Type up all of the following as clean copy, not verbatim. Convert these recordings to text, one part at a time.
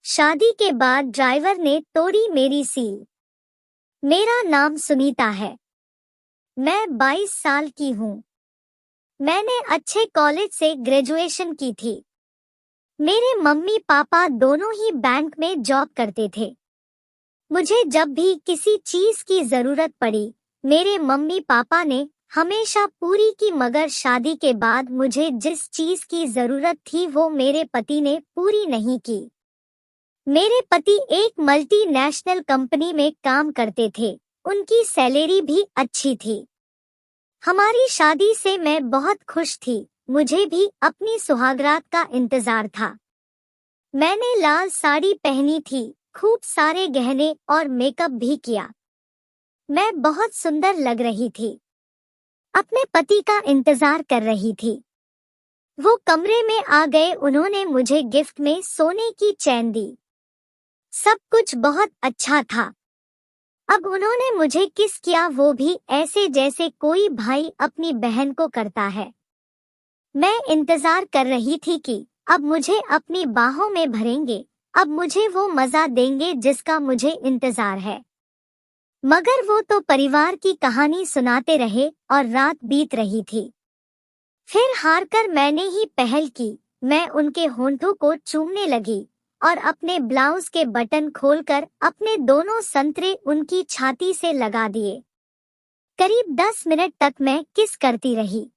शादी के बाद ड्राइवर ने तोड़ी मेरी सील। मेरा नाम सुनीता है। मैं 22 साल की हूँ। मैंने अच्छे कॉलेज से ग्रेजुएशन की थी। मेरे मम्मी पापा दोनों ही बैंक में जॉब करते थे। मुझे जब भी किसी चीज की जरूरत पड़ी, मेरे मम्मी पापा ने हमेशा पूरी की, मगर शादी के बाद मुझे जिस चीज की जरूरत थी वो मेरे पति ने पूरी नहीं की। मेरे पति एक मल्टीनेशनल कंपनी में काम करते थे। उनकी सैलरी भी अच्छी थी। हमारी शादी से मैं बहुत खुश थी। मुझे भी अपनी सुहागरात का इंतजार था। मैंने लाल साड़ी पहनी थी, खूब सारे गहने और मेकअप भी किया। मैं बहुत सुंदर लग रही थी। अपने पति का इंतजार कर रही थी। वो कमरे में आ गए। उन्होंने मुझे गिफ्ट में सोने की चेन दी। सब कुछ बहुत अच्छा था। अब उन्होंने मुझे किस किया, वो भी ऐसे जैसे कोई भाई अपनी बहन को करता है। मैं इंतजार कर रही थी कि अब मुझे अपनी बाहों में भरेंगे, अब मुझे वो मजा देंगे जिसका मुझे इंतजार है। मगर वो तो परिवार की कहानी सुनाते रहे और रात बीत रही थी। फिर हारकर मैंने ही पहल की। मैं उनके होंठों को चूमने लगी और अपने ब्लाउज के बटन खोलकर अपने दोनों संतरे उनकी छाती से लगा दिए। करीब 10 मिनट तक मैं किस करती रही।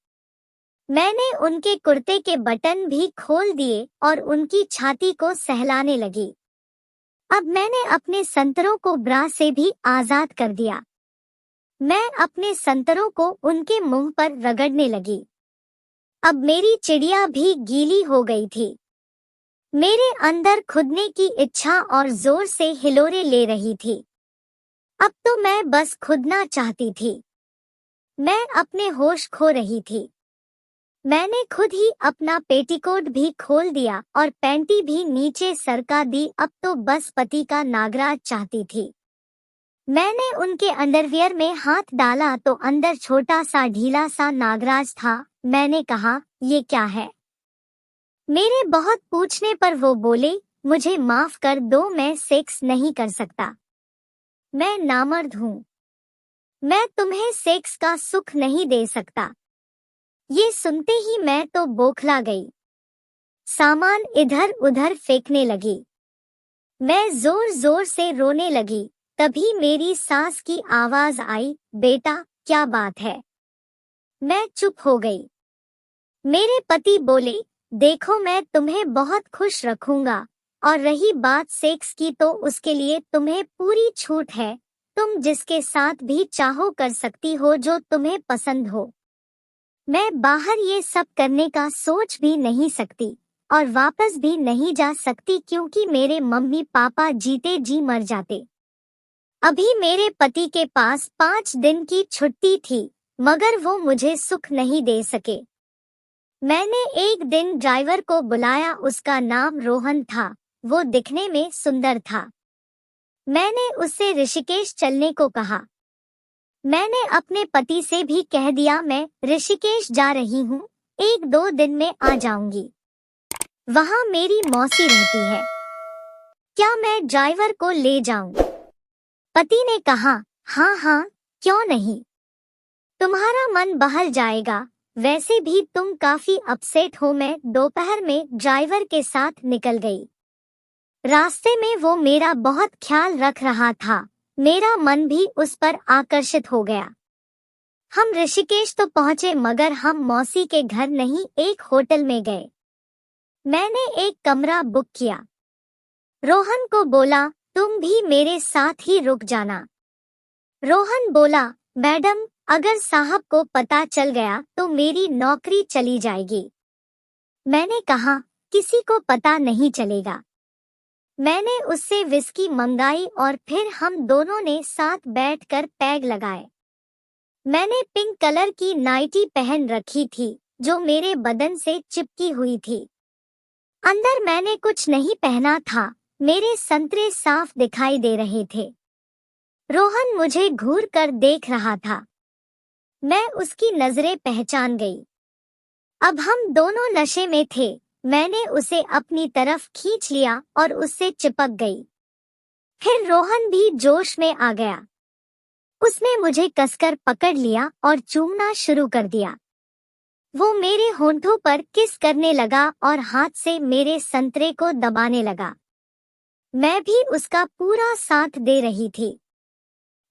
मैंने उनके कुर्ते के बटन भी खोल दिए और उनकी छाती को सहलाने लगी। अब मैंने अपने संतरों को ब्रा से भी आजाद कर दिया। मैं अपने संतरों को उनके मुंह पर रगड़ने लगी। अब मेरी चिड़िया भी गीली हो गई थी। मेरे अंदर खुदने की इच्छा और जोर से हिलोरे ले रही थी। अब तो मैं बस खुदना चाहती थी। मैं अपने होश खो रही थी। मैंने खुद ही अपना पेटीकोट भी खोल दिया और पैंटी भी नीचे सरका दी। अब तो बस पति का नागराज चाहती थी। मैंने उनके अंडरवियर में हाथ डाला तो अंदर छोटा सा ढीला सा नागराज था। मैंने कहा, ये क्या है? मेरे बहुत पूछने पर वो बोले, मुझे माफ कर दो, मैं सेक्स नहीं कर सकता। मैं नामर्द हूँ। मैं तुम्हें सेक्स का सुख नहीं दे सकता। ये सुनते ही मैं तो बौखला गई। सामान इधर उधर फेंकने लगी। मैं जोर जोर से रोने लगी। तभी मेरी सास की आवाज आई, बेटा क्या बात है? मैं चुप हो गई। मेरे पति बोले, देखो मैं तुम्हें बहुत खुश रखूंगा, और रही बात सेक्स की तो उसके लिए तुम्हें पूरी छूट है। तुम जिसके साथ भी चाहो कर सकती हो, जो तुम्हें पसंद हो। मैं बाहर ये सब करने का सोच भी नहीं सकती और वापस भी नहीं जा सकती, क्योंकि मेरे मम्मी पापा जीते जी मर जाते। अभी मेरे पति के पास 5 दिन की छुट्टी थी, मगर वो मुझे सुख नहीं दे सके। मैंने एक दिन ड्राइवर को बुलाया। उसका नाम रोहन था। वो दिखने में सुंदर था। मैंने उससे ऋषिकेश चलने को कहा। मैंने अपने पति से भी कह दिया, मैं ऋषिकेश जा रही हूँ, 1-2 दिन में आ जाऊंगी। वहाँ मेरी मौसी रहती है। क्या मैं ड्राइवर को ले जाऊं? पति ने कहा, हाँ हाँ, क्यों नहीं। तुम्हारा मन बहल जाएगा। वैसे भी तुम काफी अपसेट हो। मैं दोपहर में ड्राइवर के साथ निकल गई। रास्ते में वो मेरा बहुत ख्याल रख रहा था। मेरा मन भी उस पर आकर्षित हो गया। हम ऋषिकेश तो पहुंचे, मगर हम मौसी के घर नहीं, एक होटल में गए। मैंने एक कमरा बुक किया। रोहन को बोला, तुम भी मेरे साथ ही रुक जाना। रोहन बोला, मैडम, अगर साहब को पता चल गया तो मेरी नौकरी चली जाएगी। मैंने कहा, किसी को पता नहीं चलेगा। मैंने उससे विस्की मंगाई और फिर हम दोनों ने साथ बैठकर पैग लगाए। मैंने पिंक कलर की नाइटी पहन रखी थी, जो मेरे बदन से चिपकी हुई थी। अंदर मैंने कुछ नहीं पहना था। मेरे संतरे साफ दिखाई दे रहे थे। रोहन मुझे घूर कर देख रहा था। मैं उसकी नजरें पहचान गई। अब हम दोनों नशे में थे। मैंने उसे अपनी तरफ खींच लिया और उससे चिपक गई। फिर रोहन भी जोश में आ गया। उसने मुझे कसकर पकड़ लिया और चूमना शुरू कर दिया। वो मेरे होंठों पर किस करने लगा और हाथ से मेरे संतरे को दबाने लगा। मैं भी उसका पूरा साथ दे रही थी।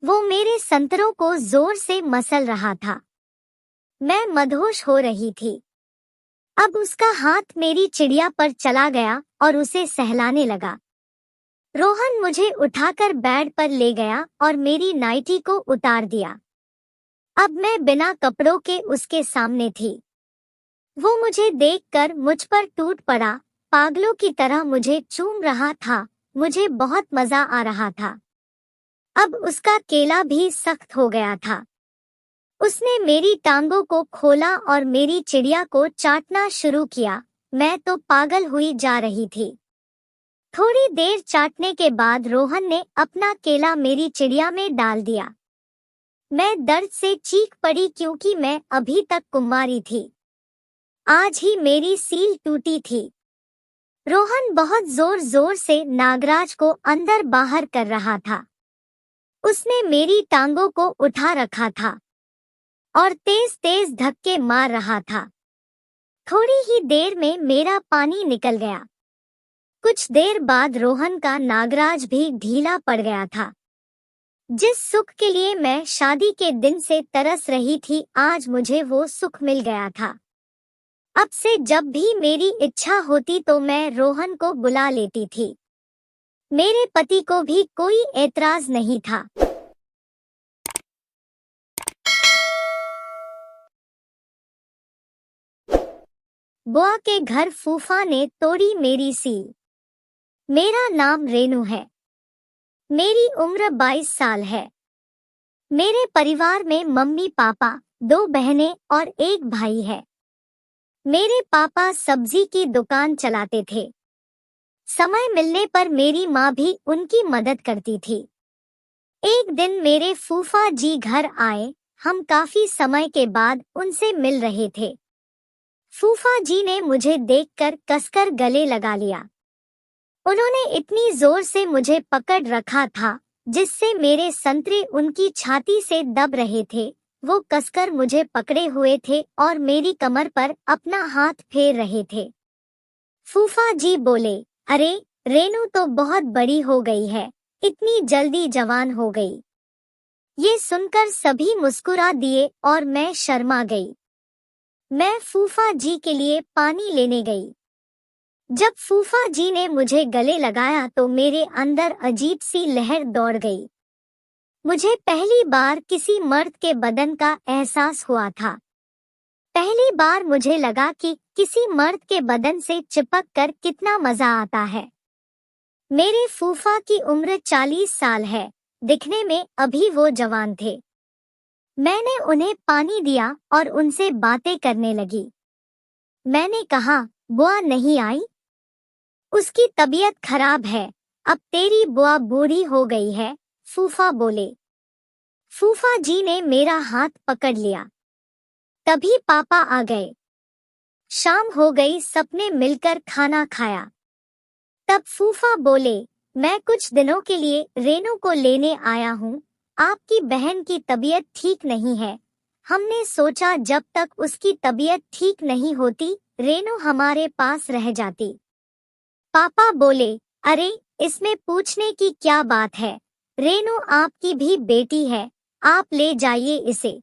वो मेरे संतरों को जोर से मसल रहा था। मैं मदहोश हो रही थी। अब उसका हाथ मेरी चिड़िया पर चला गया और उसे सहलाने लगा। रोहन मुझे उठाकर बेड पर ले गया और मेरी नाइटी को उतार दिया। अब मैं बिना कपड़ों के उसके सामने थी। वो मुझे देखकर मुझ पर टूट पड़ा, पागलों की तरह मुझे चूम रहा था। मुझे बहुत मजा आ रहा था। अब उसका केला भी सख्त हो गया था। उसने मेरी टांगों को खोला और मेरी चिड़िया को चाटना शुरू किया। मैं तो पागल हुई जा रही थी। थोड़ी देर चाटने के बाद रोहन ने अपना केला मेरी चिड़िया में डाल दिया। मैं दर्द से चीख पड़ी क्योंकि मैं अभी तक कुंवारी थी। आज ही मेरी सील टूटी थी। रोहन बहुत जोर जोर से नागराज को अंदर बाहर कर रहा था। उसने मेरी टांगों को उठा रखा था और तेज तेज धक्के मार रहा था। थोड़ी ही देर में मेरा पानी निकल गया। कुछ देर बाद रोहन का नागराज भी ढीला पड़ गया था। जिस सुख के लिए मैं शादी के दिन से तरस रही थी, आज मुझे वो सुख मिल गया था। अब से जब भी मेरी इच्छा होती तो मैं रोहन को बुला लेती थी। मेरे पति को भी कोई एतराज नहीं था। बुआ के घर फूफा ने तोड़ी मेरी सील। मेरा नाम रेनू है। मेरी उम्र 22 साल है। मेरे परिवार में मम्मी पापा, 2 बहनें और 1 भाई है। मेरे पापा सब्जी की दुकान चलाते थे। समय मिलने पर मेरी माँ भी उनकी मदद करती थी। एक दिन मेरे फूफा जी घर आए। हम काफी समय के बाद उनसे मिल रहे थे। फूफा जी ने मुझे देखकर कसकर गले लगा लिया। उन्होंने इतनी जोर से मुझे पकड़ रखा था जिससे मेरे संतरे उनकी छाती से दब रहे थे। वो कसकर मुझे पकड़े हुए थे और मेरी कमर पर अपना हाथ फेर रहे थे। फूफा जी बोले, अरे रेनू तो बहुत बड़ी हो गई है, इतनी जल्दी जवान हो गई। ये सुनकर सभी मुस्कुरा दिए और मैं शर्मा गई। मैं फूफा जी के लिए पानी लेने गई। जब फूफा जी ने मुझे गले लगाया तो मेरे अंदर अजीब सी लहर दौड़ गई। मुझे पहली बार किसी मर्द के बदन का एहसास हुआ था। पहली बार मुझे लगा कि किसी मर्द के बदन से चिपक कर कितना मजा आता है। मेरे फूफा की उम्र 40 साल है। दिखने में अभी वो जवान थे। मैंने उन्हें पानी दिया और उनसे बातें करने लगी। मैंने कहा, बुआ नहीं आई? उसकी तबीयत खराब है। अब तेरी बुआ बूढ़ी हो गई है, फूफा बोले। फूफा जी ने मेरा हाथ पकड़ लिया। तभी पापा आ गए। शाम हो गई, सबने मिलकर खाना खाया। तब फूफा बोले, मैं कुछ दिनों के लिए रेनू को लेने आया हूँ। आपकी बहन की तबीयत ठीक नहीं है। हमने सोचा जब तक उसकी तबीयत ठीक नहीं होती, रेनू हमारे पास रह जाती। पापा बोले, अरे इसमें पूछने की क्या बात है, रेनू आपकी भी बेटी है, आप ले जाइए इसे।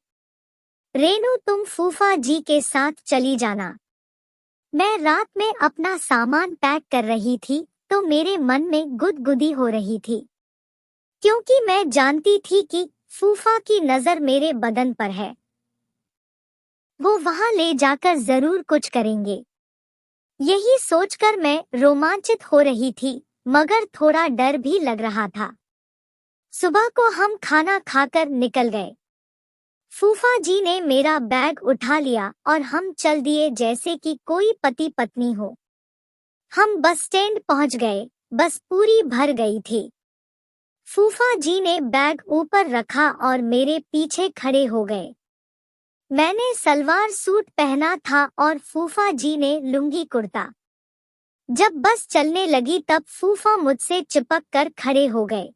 रेनू तुम फूफा जी के साथ चली जाना। मैं रात में अपना सामान पैक कर रही थी तो मेरे मन में गुदगुदी हो रही थी, क्योंकि मैं जानती थी कि फूफा की नजर मेरे बदन पर है। वो वहां ले जाकर जरूर कुछ करेंगे। यही सोचकर मैं रोमांचित हो रही थी, मगर थोड़ा डर भी लग रहा था। सुबह को हम खाना खाकर निकल गए। फूफा जी ने मेरा बैग उठा लिया और हम चल दिए जैसे कि कोई पति पत्नी हो। हम बस स्टैंड पहुंच गए। बस पूरी भर गई थी। फूफा जी ने बैग ऊपर रखा और मेरे पीछे खड़े हो गए। मैंने सलवार सूट पहना था और फूफा जी ने लुंगी कुर्ता। जब बस चलने लगी तब फूफा मुझसे चिपक कर खड़े हो गए।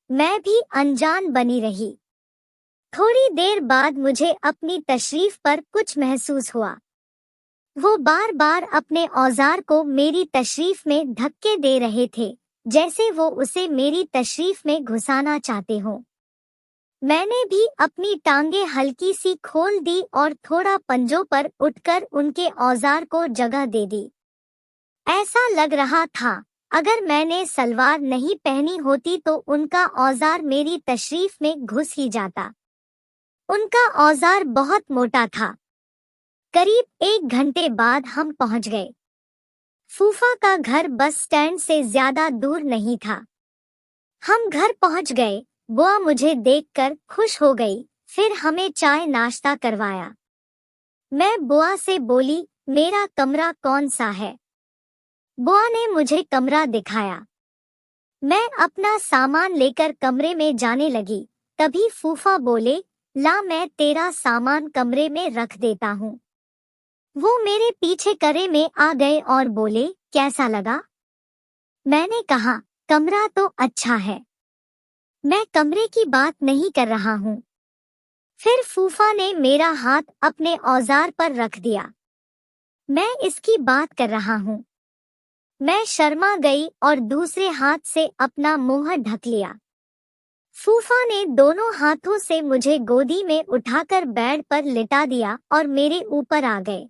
मैं भी अनजान बनी रही। थोड़ी देर बाद मुझे अपनी तशरीफ पर कुछ महसूस हुआ। वो बार बार अपने औजार को मेरी तशरीफ में धक्के दे रहे थे, जैसे वो उसे मेरी तशरीफ में घुसाना चाहते हों। मैंने भी अपनी टांगे हल्की सी खोल दी और थोड़ा पंजों पर उठकर उनके औजार को जगह दे दी। ऐसा लग रहा था अगर मैंने सलवार नहीं पहनी होती तो उनका औजार मेरी तशरीफ में घुस ही जाता। उनका औजार बहुत मोटा था। करीब 1 घंटे बाद हम पहुंच गए। फूफा का घर बस स्टैंड से ज्यादा दूर नहीं था। हम घर पहुंच गए। बुआ मुझे देखकर खुश हो गई। फिर हमें चाय नाश्ता करवाया। मैं बुआ से बोली, मेरा कमरा कौन सा है? बुआ ने मुझे कमरा दिखाया। मैं अपना सामान लेकर कमरे में जाने लगी। तभी फूफा बोले, ला मैं तेरा सामान कमरे में रख देता हूँ। वो मेरे पीछे करे में आ गए और बोले, कैसा लगा? मैंने कहा, कमरा तो अच्छा है। मैं कमरे की बात नहीं कर रहा हूँ। फिर फूफा ने मेरा हाथ अपने औजार पर रख दिया। मैं इसकी बात कर रहा हूँ। मैं शर्मा गई और दूसरे हाथ से अपना मुंह ढक लिया। फूफा ने दोनों हाथों से मुझे गोदी में उठाकर बेड पर लिटा दिया और मेरे ऊपर आ गए।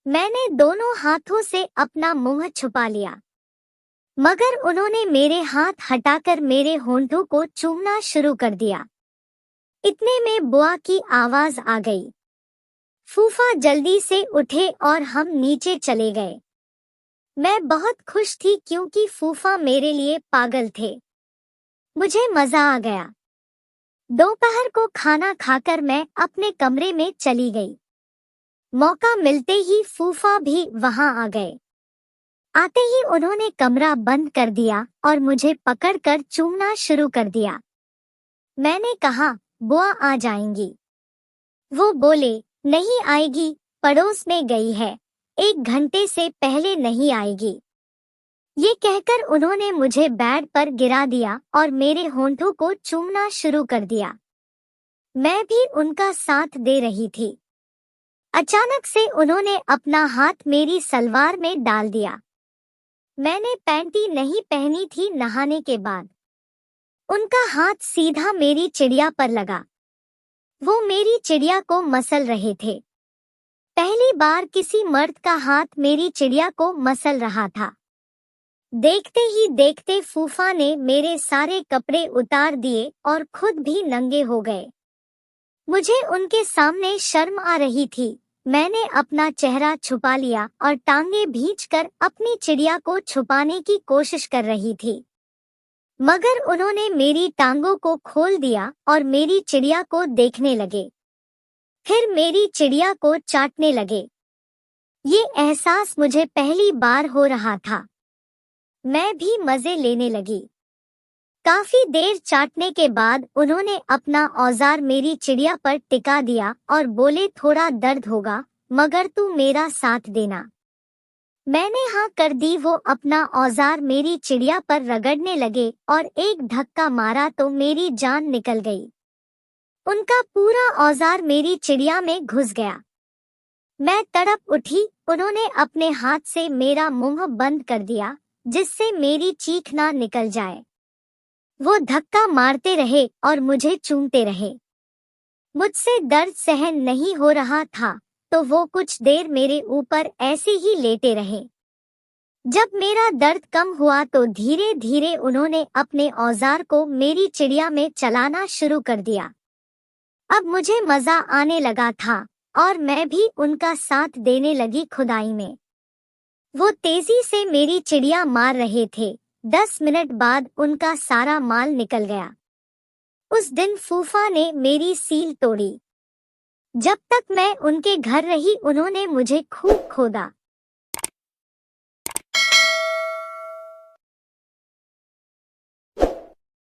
मैंने दोनों हाथों से अपना मुंह छुपा लिया, मगर उन्होंने मेरे हाथ हटाकर मेरे होंठों को चूमना शुरू कर दिया। इतने में बुआ की आवाज आ गई। फूफा जल्दी से उठे और हम नीचे चले गए। मैं बहुत खुश थी क्योंकि फूफा मेरे लिए पागल थे। मुझे मजा आ गया। दोपहर को खाना खाकर मैं अपने कमरे में चली गई। मौका मिलते ही फूफा भी वहां आ गए। आते ही उन्होंने कमरा बंद कर दिया और मुझे पकड़कर चूमना शुरू कर दिया। मैंने कहा, बुआ आ जाएंगी। वो बोले, नहीं आएगी, पड़ोस में गई है, 1 घंटे से पहले नहीं आएगी। ये कहकर उन्होंने मुझे बेड पर गिरा दिया और मेरे होंठों को चूमना शुरू कर दिया। मैं भी उनका साथ दे रही थी। अचानक से उन्होंने अपना हाथ मेरी सलवार में डाल दिया। मैंने पैंटी नहीं पहनी थी नहाने के बाद। उनका हाथ सीधा मेरी चिड़िया पर लगा। वो मेरी चिड़िया को मसल रहे थे। पहली बार किसी मर्द का हाथ मेरी चिड़िया को मसल रहा था। देखते ही देखते फूफा ने मेरे सारे कपड़े उतार दिए और खुद भी नंगे हो गए। मुझे उनके सामने शर्म आ रही थी। मैंने अपना चेहरा छुपा लिया और टांगे भींचकर अपनी चिड़िया को छुपाने की कोशिश कर रही थी, मगर उन्होंने मेरी टांगों को खोल दिया और मेरी चिड़िया को देखने लगे। फिर मेरी चिड़िया को चाटने लगे। ये एहसास मुझे पहली बार हो रहा था। मैं भी मजे लेने लगी। काफी देर चाटने के बाद उन्होंने अपना औजार मेरी चिड़िया पर टिका दिया और बोले, थोड़ा दर्द होगा, मगर तू मेरा साथ देना। मैंने हाँ कर दी। वो अपना औजार मेरी चिड़िया पर रगड़ने लगे और एक धक्का मारा तो मेरी जान निकल गई। उनका पूरा औजार मेरी चिड़िया में घुस गया। मैं तड़प उठी। उन्होंने अपने हाथ से मेरा मुंह बंद कर दिया, जिससे मेरी चीख ना निकल जाए। वो धक्का मारते रहे और मुझे चूमते रहे। मुझसे दर्द सहन नहीं हो रहा था, तो वो कुछ देर मेरे ऊपर ऐसे ही लेटे रहे। जब मेरा दर्द कम हुआ तो धीरे धीरे उन्होंने अपने औजार को मेरी चिड़िया में चलाना शुरू कर दिया। अब मुझे मजा आने लगा था और मैं भी उनका साथ देने लगी खुदाई में। वो तेजी से मेरी चिड़िया मार रहे थे। 10 मिनट बाद उनका सारा माल निकल गया। उस दिन फूफा ने मेरी सील तोड़ी। जब तक मैं उनके घर रही उन्होंने मुझे खूब खोदा।